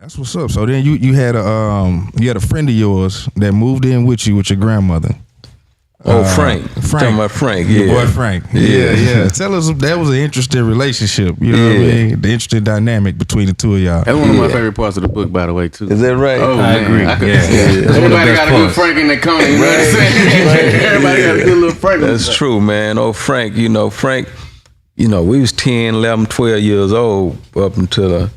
That's what's up. So then you had a friend of yours that moved in with you with your grandmother. Frank. Talking about Frank, yeah. Your boy Frank. Yeah. Tell us, that was an interesting relationship. You know what I mean? The interesting dynamic between the two of y'all. That's one of my favorite parts of the book, by the way, too. Is that right? Oh, I agree. Everybody got a good Frank in the corner. You know what I'm saying? Everybody got a good little Frank. That's true, man. Frank, Frank, we was 10, 11, 12 years old up until the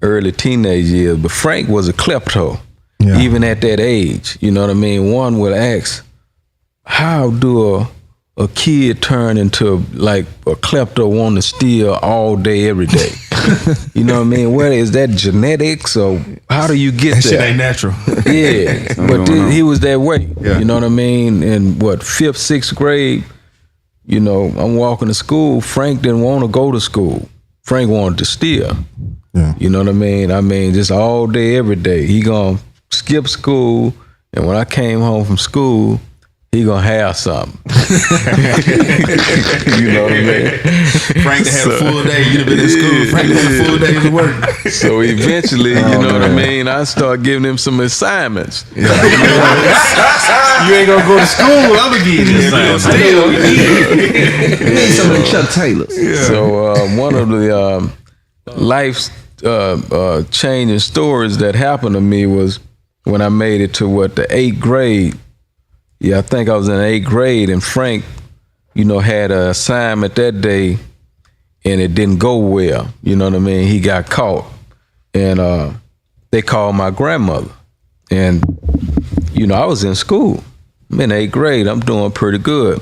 early teenage years. But Frank was a klepto, even at that age. You know what I mean? One would ask, how do a kid turn into like a klepto wanting to steal all day, every day? You know what I mean? What is that, genetics, or how do you get that there? Shit ain't natural. Yeah, but he was that way. Yeah. You know what I mean? In 5th, 6th grade, I'm walking to school. Frank didn't want to go to school. Frank wanted to steal. Yeah. You know what I mean? Just all day, every day. He gonna skip school, and when I came home from school, he gonna have something. You know what I mean? Frank had a full day. You'd have been in school. Frank had a full day of work. So eventually, you know what I mean, I start giving him some assignments. You ain't gonna go to school. I'm gonna give you assignments. You need some of the Chuck Taylors. Yeah. So one of the life's changing stories that happened to me was when I made it to the 8th grade. Yeah, I think I was in 8th grade, and Frank, had an assignment that day, and it didn't go well. You know what I mean? He got caught, and they called my grandmother. And, I was in school. I'm in 8th grade. I'm doing pretty good.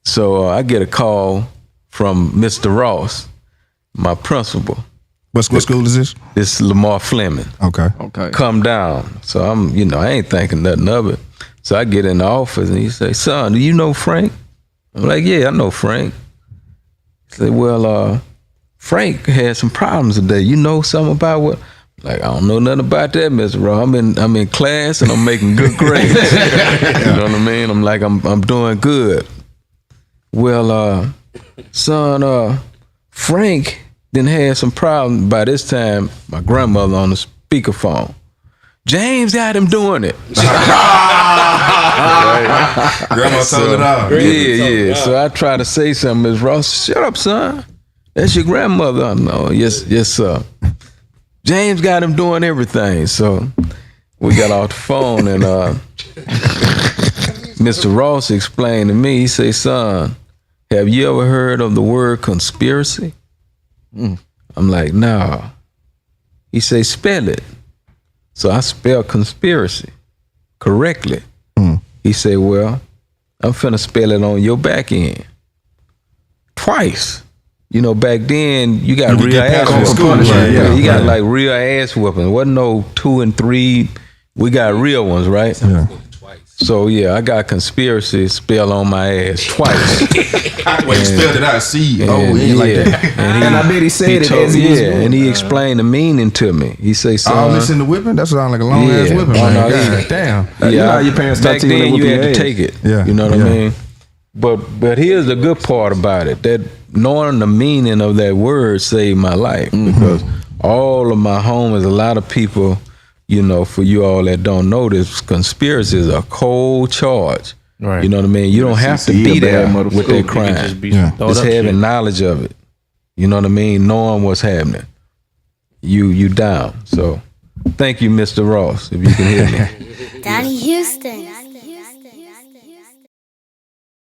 So I get a call from Mr. Ross, my principal. What school is this? This is Lamar Fleming. Okay. Come down. So I'm, I ain't thinking nothing of it. So I get in the office and he say, son, do you know Frank? I'm like, yeah, I know Frank. He said, well, Frank had some problems today. You know something about what? Like, I don't know nothing about that, Mr. Ross. I'm in class and I'm making good grades. You know what I mean? I'm like, I'm doing good. Well, son, Frank then had some problems. By this time, my grandmother on the speakerphone. James got him doing it. Grandma told it all. Yeah. So I try to say something. Ms. Ross, shut up, son. That's your grandmother. No, yes, sir. James got him doing everything. So we got off the phone, and Mr. Ross explained to me. He said, son, have you ever heard of the word conspiracy? I'm like, no. He said, spell it. So I spelled conspiracy correctly. He said, well, I'm finna spell it on your back end. Twice. Back then, you got real ass whooping. You got like real ass whooping. Wasn't no 2 and 3. We got real ones, right? Yeah. So yeah, I got conspiracy spelled on my ass twice. Well, you spelled it out, C-O-N like that. And I bet he said it as he was going. And he explained the meaning to me. He say, son, all this in the whipping? That sound like a long ass whipping, man. God damn. Yeah, your parents back then you had to take it. Yeah. You know what I mean? But here's the good part about it, that knowing the meaning of that word saved my life. Because all of my homies, a lot of people, for you all that don't know this, conspiracy is a cold charge. Right. You know what I mean? You don't have to be there with that crime. Just having knowledge of it. You know what I mean? Knowing what's happening. You down. So thank you, Mr. Ross, if you can hear me. Donnie Houston.